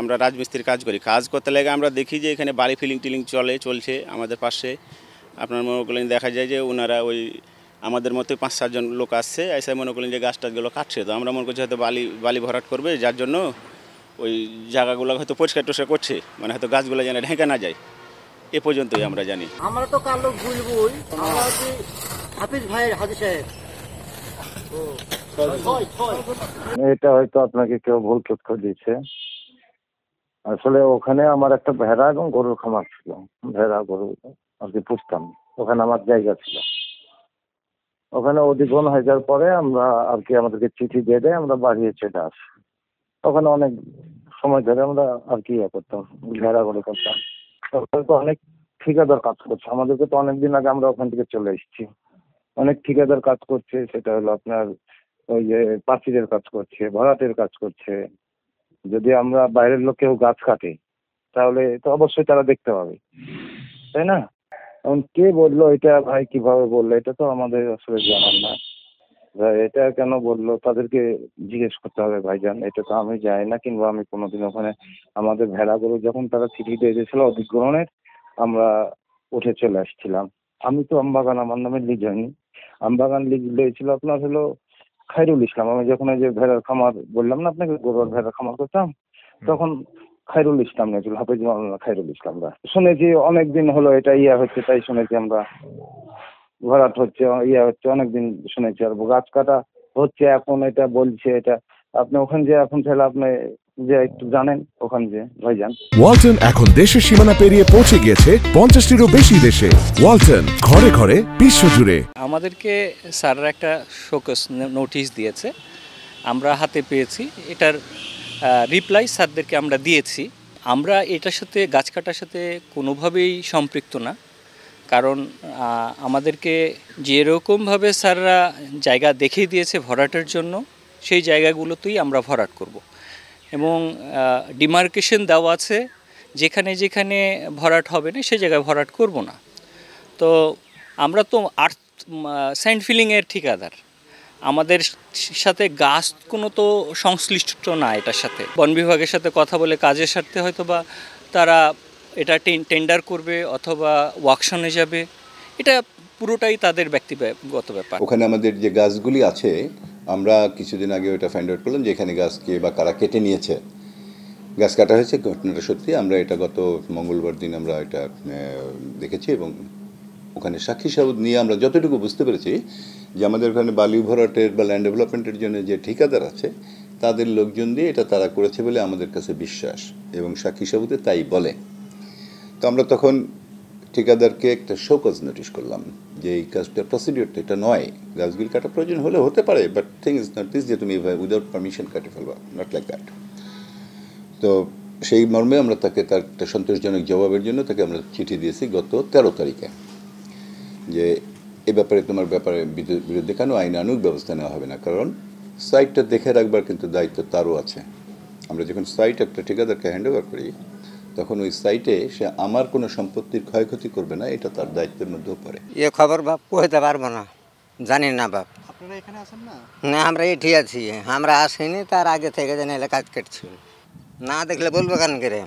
আমরা রাজমিস্ত্রির কাজ করি। কাজ করতে লাগে আমরা দেখি যে এখানে বালি টিলিং চলছে আমাদের পাশে। আপনার মনে করেন দেখা যায় যে ওনারা ওই আমাদের মতো 5-7 জন লোক আসছে, এসে মনে করেন যে গাছ টাছগুলো কাটছে। তো আমরা মনে করছি হয়তো বালি ভরাট করবে, যার জন্য ওই জায়গাগুলো হয়তো পরিষ্কার টরিষ্কার করছে, মানে হয়তো গাছগুলো যেন ঢেকে না যায়। এ পর্যন্তই আমরা জানি। আমরা তো কার লোক বুঝবই, আমরা হচ্ছে হাফিজ ভাইয়ের হাজি সাহেব। এটা হয়তো আপনাকে কেউ ভুল তথ্য দিচ্ছে। আসলে ওখানে আমার একটা ভেড়া এবং গরুর খামার ছিল। ভেড়া গরু আর কি পুষতাম, ওখানে আমার জায়গা ছিল। ওখানে অধিগ্রহণ হয়ে যাওয়ার পরে আমরা আর কি আমাদেরকে চিঠি দিয়ে দেয়, আমরা বাড়িয়ে চলে আসি। ওখানে অনেক সময় ধরে আমরা আর কি করতাম, ভেড়া গরু করতাম। ওখানে তো অনেক ঠিকাদার কাজ করছে, আমাদেরকে তো অনেকদিন আগে আমরা ওখান থেকে চলে এসেছি। অনেক ঠিকাদার কাজ করছে, সেটা হলো আপনার ওই যে পাঁচিলের কাজ করছে, ভরাটের কাজ করছে। যদি আমরা বাইরের লোক কেউ গাছ কাটে তাহলে তো অবশ্যই তারা দেখতে পাবে, তাই না? এখন কে বললো এটা, ভাই কিভাবে বললো, এটা তো আমাদের আসলে জানার না। ভাই এটা কেন বললো তাদেরকে জিজ্ঞেস করতে হবে ভাইজান, এটা তো আমি যাই না, কিংবা আমি কোনোদিন ওখানে আমাদের ভেড়াগুলো যখন তারা চিঠি দিয়ে দিয়েছিল অধিগ্রহণের, আমরা উঠে চলে আসছিলাম। আমি তো আমবাগান আমার নামে লিজ হয়নি, আমবাগান লিজ লিয়েছিল আপনার হলো খায়রুল ইসলাম। আমি যখন এই যে ভেড়ার খামার বললাম না আপনাকে, গরুর ভেড়ার খামার করতাম, তখন খায়রুল ইসলাম নিয়েছিল, হাফিজ মাওলানা খায়রুল ইসলামরা। শুনেছি অনেকদিন হলো এটা হচ্ছে, তাই শুনেছি আমরা ভরাট হচ্ছে, হচ্ছে অনেকদিন শুনেছি। আর গাছ কাটা হচ্ছে এখন, এটা বলছে এটা। আপনি ওখানে যে এখন চাইলে আপনি যে একটু জানেন ওখানে যে ভাইজান। ওয়ালটন এখন দেশের সীমানা পেরিয়ে পৌঁছে গিয়েছে 50টিরও বেশি দেশে। ওয়ালটন, ঘরে ঘরে বিশ্বজুড়ে। আমাদেরকে স্যাররা একটা শোকস নোটিশ দিয়েছে, আমরা হাতে পেয়েছি। এটার রিপ্লাই স্যারদেরকে আমরা দিয়েছি। আমরা এটার সাথে গাছ কাটার সাথে কোনোভাবেই সম্পৃক্ত না, কারণ আমাদেরকে যেরকমভাবে স্যাররা জায়গা দেখিয়ে দিয়েছে ভরাটের জন্য, সেই জায়গাগুলোতেই আমরা ভরাট করব। এবং ডিমার্কেশন দেওয়া আছে, যেখানে যেখানে ভরাট হবে না সেই জায়গায় ভরাট করব না। তো আমরা তো স্যান্ড ফিলিংয়ের ঠিকাদার, আমাদের সাথে গাছ কোনো তো সংশ্লিষ্ট না এটার সাথে। বন বিভাগের সাথে কথা বলে কাজের স্বার্থে হয়তো বা তারা এটা টেন্ডার করবে অথবা ওয়াকশনে যাবে, এটা পুরোটাই তাদের ব্যক্তিগত ব্যাপার। ওখানে আমাদের যে গাছগুলি আছে, আমরা কিছুদিন আগে ওটা ফাইন্ড আউট করলাম যে এখানে গাছকে বা কারা কেটে নিয়েছে। গাছ কাটা হয়েছে, ঘটনাটা সত্যি। আমরা এটা গত মঙ্গলবার দিন আমরা এটা দেখেছি, এবং ওখানে সাক্ষী সাবুত নিয়ে আমরা যতটুকু বুঝতে পেরেছি যে আমাদের ওখানে বালি ভরাটের বা ল্যান্ড ডেভেলপমেন্টের জন্য যে ঠিকাদার আছে তাদের লোকজন দিয়ে এটা তারা করেছে বলে আমাদের কাছে বিশ্বাস, এবং সাক্ষী সাবুতে তাই বলে। তো আমরা তখন ঠিকাদারকে একটা শোকজ নোটিশ করলাম যে এই কাজটা প্রসিডিওরটা এটা নয়, গাছগুলি কাটা প্রয়োজন হলে হতে পারে, but thing is not this যে তুমি উইদাউট পারমিশন কাটে ফেলবা, নট লাইক দ্যাট। তো সেই মর্মে আমরা তাকে তার একটা সন্তোষজনক জবাবের জন্য তাকে আমরা চিঠি দিয়েছি গত 13 তারিখে, যে এ ব্যাপারে তোমার বিরুদ্ধে কেন আইনানুগ ব্যবস্থা নেওয়া হবে না, কারণ সাইটটা দেখে রাখবার কিন্তু দায়িত্ব তারও আছে। আমরা যখন সাইট একটা ঠিকাদারকে হ্যান্ড ওভার করি তখন ওই সাইটে সে আমার কোনো সম্পত্তির ক্ষয়ক্ষতি করবে না, এটা তার দায়িত্বের মধ্যেও পড়ে। এ খবর বাপ কইতে পারবো না, জানি না বাপ। আপনারা এখানে আছেন না? না, আমরা এটি আছি, আমরা আসিনি, তার আগে থেকে জানি কাজ কাটছি। না দেখলে বলবো কেন করে।